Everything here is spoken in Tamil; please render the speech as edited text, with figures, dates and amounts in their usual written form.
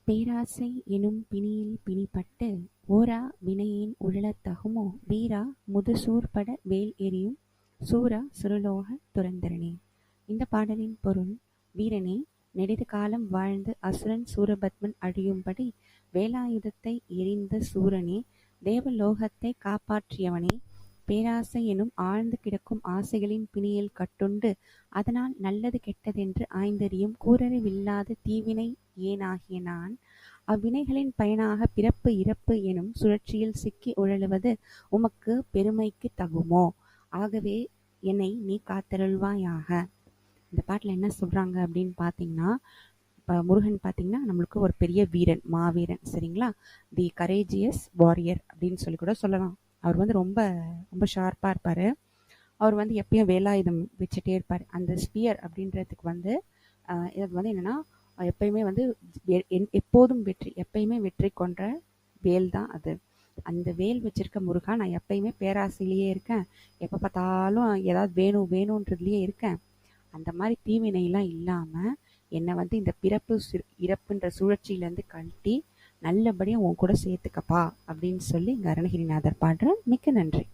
பேராசை எனும் பிணியில் பிணிப்பட்டு ஓரா வினையேன் உழலத் தகுமோ வீரா முதுசூர்பட வேல் எறியும் சூரா சுரலோக துரந்தரனே. இந்த பாடலின் பொருள்: வீரனே, நெடிது காலம் வாழ்ந்து அசுரன் சூரபத்மன் அழியும்படி வேலாயுதத்தை எறிந்த சூரனே, தேவலோகத்தை காப்பாற்றியவனே, பேராசை எனும் ஆழ்ந்து கிடக்கும் ஆசைகளின் பிணியில் கட்டுண்டு அதனால் நல்லது கெட்டதென்று ஆய்ந்தறியும் கூரறிவில்லாத தீவினை ஏனாகிய நான் அவ்வினைகளின் பயனாக பிறப்பு இறப்பு எனும் சுழற்சியில் சிக்கி உழலுவது உமக்கு பெருமைக்கு தகுமோ? ஆகவே என்னை நீ காத்தருள்வாயாக. இந்த பாட்டில் என்ன சொல்றாங்க அப்படின்னு பார்த்தீங்கன்னா, இப்போ முருகன் பார்த்தீங்கன்னா நம்மளுக்கு ஒரு பெரிய வீரன், மாவீரன், சரிங்களா? தி கரேஜியஸ் வாரியர் அப்படின்னு சொல்லி கூட சொல்லலாம். அவர் வந்து ரொம்ப ரொம்ப ஷார்ப்பாக இருப்பார். அவர் வந்து எப்பயும் வேலாயுதம் வச்சுட்டே இருப்பார். அந்த ஸ்பியர் அப்படின்றதுக்கு வந்து இது வந்து என்னென்னா, எப்பயுமே வந்து எப்போதும் வெற்றி, எப்பயுமே வெற்றி கொன்ற வேல் தான் அது. அந்த வேல் வச்சிருக்க முருகா, நான் எப்பயுமே பேராசையிலேயே இருக்கேன், எப்போ பார்த்தாலும் ஏதாவது வேணும் வேணுன்றதுலேயே இருக்கேன், அந்த மாதிரி தீவினையெல்லாம் இல்லாமல் என்னை வந்து இந்த பிறப்பு இறப்புன்ற சுழற்சியிலேருந்து கழட்டி நல்லபடியாக உன் கூட சேர்த்துக்கப்பா அப்படின்னு சொல்லி இங்கே அருணகிரிநாதர் பாடுற. மிக்க நன்றி.